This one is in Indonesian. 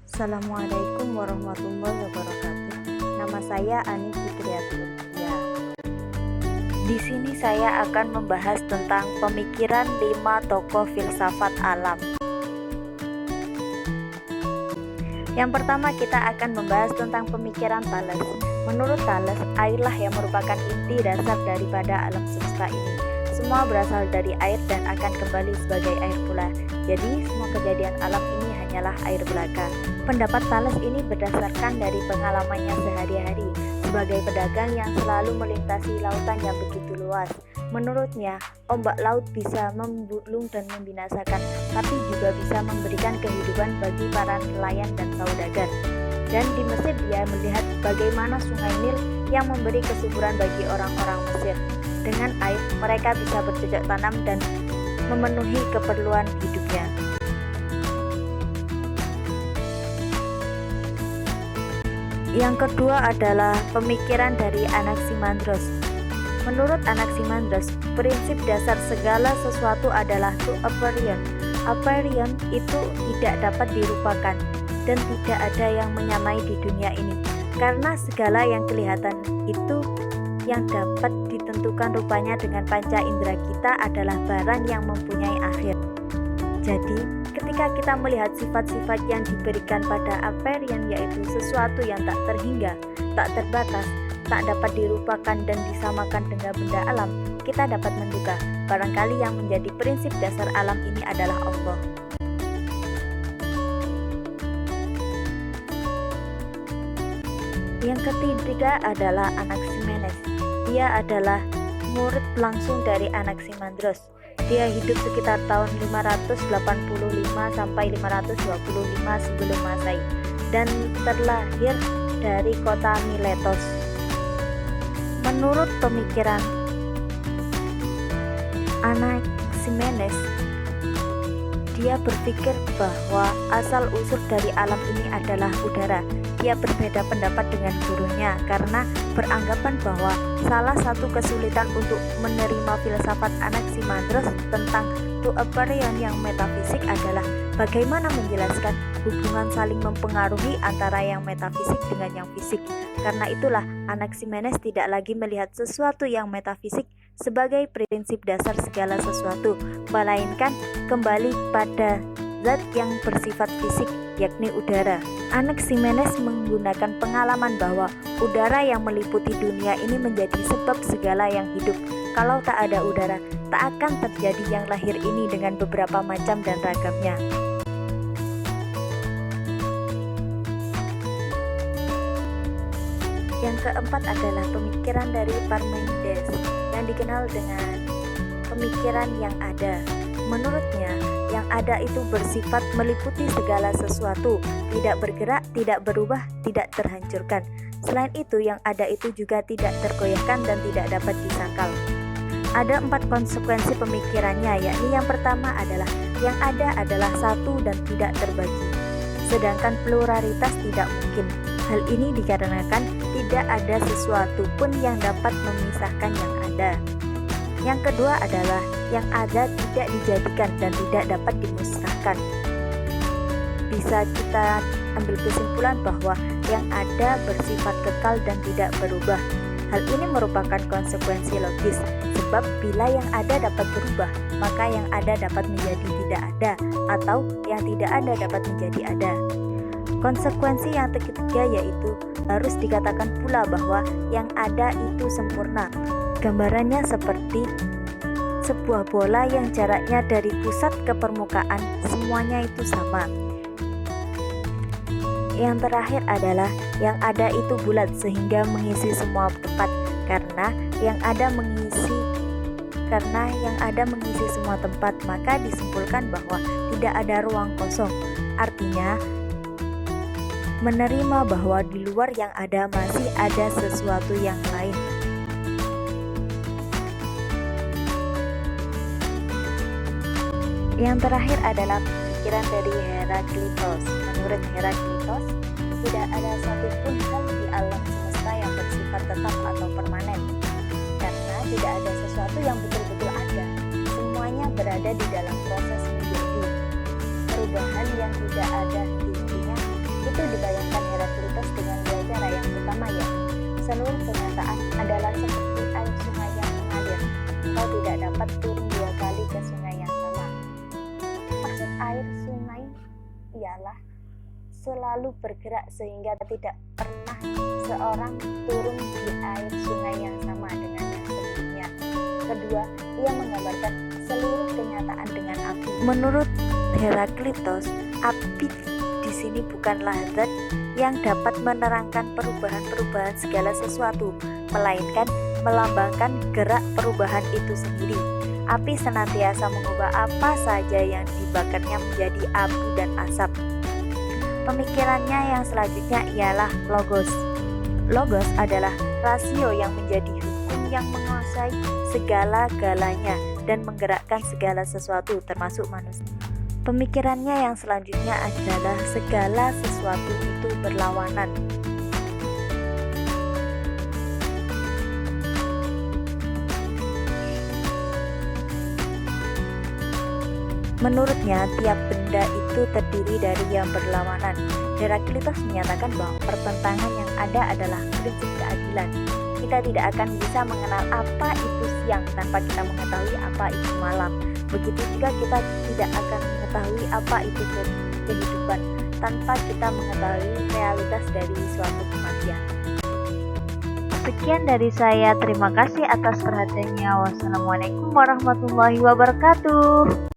Assalamualaikum warahmatullahi wabarakatuh. Nama saya Ani Fitriatur. Ya. Di sini saya akan membahas tentang pemikiran 5 tokoh filsafat alam. Yang pertama kita akan membahas tentang pemikiran Thales. Menurut Thales, airlah yang merupakan inti dasar daripada alam semesta ini. Semua berasal dari air dan akan kembali sebagai air pula. Jadi semua kejadian alam ini hanyalah air belaka. Pendapat Thales ini berdasarkan dari pengalamannya sehari-hari sebagai pedagang yang selalu melintasi lautan yang begitu luas. Menurutnya, ombak laut bisa membulung dan membinasakan, tapi juga bisa memberikan kehidupan bagi para nelayan dan saudagar. Dan di Mesir dia melihat bagaimana sungai Nil yang memberi kesuburan bagi orang-orang Mesir. Dengan air, mereka bisa bercocok tanam dan memenuhi keperluan hidupnya. Yang kedua adalah pemikiran dari Anaximandros. Menurut Anaximandros, prinsip dasar segala sesuatu adalah to aperion. Aperion itu tidak dapat dirupakan dan tidak ada yang menyamai di dunia ini. Karena segala yang kelihatan itu yang dapat ditentukan rupanya dengan panca indera kita adalah barang yang mempunyai akhir. Jadi, ketika kita melihat sifat-sifat yang diberikan pada aperion, yaitu sesuatu yang tak terhingga, tak terbatas, tak dapat dirupakan dan disamakan dengan benda alam, kita dapat menduga barangkali yang menjadi prinsip dasar alam ini adalah Allah. Yang ketiga adalah Anaximenes. Dia adalah murid langsung dari Anaximandros. Dia hidup sekitar tahun 585 sampai 525 sebelum Masehi dan terlahir dari kota Miletos. Menurut pemikiran Anaximenes, dia berpikir bahwa asal-usul dari alam ini adalah udara. Dia berbeda pendapat dengan gurunya karena beranggapan bahwa salah satu kesulitan untuk menerima filsafat Anaximandros tentang to aperion yang metafisik adalah bagaimana menjelaskan hubungan saling mempengaruhi antara yang metafisik dengan yang fisik. Karena itulah Anaximenes tidak lagi melihat sesuatu yang metafisik sebagai prinsip dasar segala sesuatu, melainkan kembali pada zat yang bersifat fisik, yakni udara. Anaximenes menggunakan pengalaman bahwa udara yang meliputi dunia ini menjadi sebab segala yang hidup. Kalau tak ada udara, tak akan terjadi yang lahir ini dengan beberapa macam dan ragamnya. Yang keempat adalah pemikiran dari Parmenides yang dikenal dengan pemikiran yang ada. Menurutnya, yang ada itu bersifat meliputi segala sesuatu, tidak bergerak, tidak berubah, tidak terhancurkan. Selain itu, yang ada itu juga tidak tergoyahkan dan tidak dapat disangkal. Ada 4 konsekuensi pemikirannya, yakni yang pertama adalah yang ada adalah satu dan tidak terbagi, sedangkan pluralitas tidak mungkin. Hal ini dikarenakan tidak ada sesuatu pun yang dapat memisahkan yang ada. Yang kedua adalah yang ada tidak dijadikan dan tidak dapat dimusnahkan. Bisa kita ambil kesimpulan bahwa yang ada bersifat kekal dan tidak berubah. Hal ini merupakan konsekuensi logis, sebab bila yang ada dapat berubah, maka yang ada dapat menjadi tidak ada, atau yang tidak ada dapat menjadi ada. Konsekuensi yang ketiga yaitu harus dikatakan pula bahwa yang ada itu sempurna. Gambarannya seperti sebuah bola yang jaraknya dari pusat ke permukaan semuanya itu sama. Yang terakhir adalah yang ada itu bulat sehingga mengisi semua tempat, karena yang ada mengisi semua tempat, maka disimpulkan bahwa tidak ada ruang kosong. Artinya menerima bahwa di luar yang ada masih ada sesuatu yang lain. Yang terakhir adalah pemikiran dari Heraklitos. Menurut Heraklitos, tidak ada satupun hal di alam semesta yang bersifat tetap atau permanen, karena tidak ada sesuatu yang betul-betul ada. Semuanya berada di dalam proses menjadi. Perubahan yang tidak ada intinya Heraklitos dengan dua cara. Yang pertama yakni seluruh kenyataan adalah seperti air sungai yang mengalir. Kau tidak dapat turun dua kali ke sungai yang sama. Maksud air sungai ialah selalu bergerak sehingga tidak pernah seorang turun di air sungai yang sama dengan yang sebelumnya. Kedua, ia menggambarkan seluruh kenyataan dengan api. Menurut Heraklitos, api di sini bukanlah zat yang dapat menerangkan perubahan-perubahan segala sesuatu, melainkan melambangkan gerak perubahan itu sendiri. Api senantiasa mengubah apa saja yang dibakarnya menjadi abu dan asap. Pemikirannya yang selanjutnya ialah logos. Logos adalah rasio yang menjadi hukum yang menguasai segala-galanya dan menggerakkan segala sesuatu termasuk manusia. Pemikirannya yang selanjutnya adalah segala sesuatu itu berlawanan. Menurutnya, tiap benda itu terdiri dari yang berlawanan. Heraklitos menyatakan bahwa pertentangan yang ada adalah prinsip keadilan. Kita tidak akan bisa mengenal apa itu siang tanpa kita mengetahui apa itu malam. Begitu juga kita tidak akan mengetahui apa itu kehidupan tanpa kita mengetahui realitas dari suatu kematian. Sekian dari saya, terima kasih atas perhatiannya. Wassalamualaikum warahmatullahi wabarakatuh.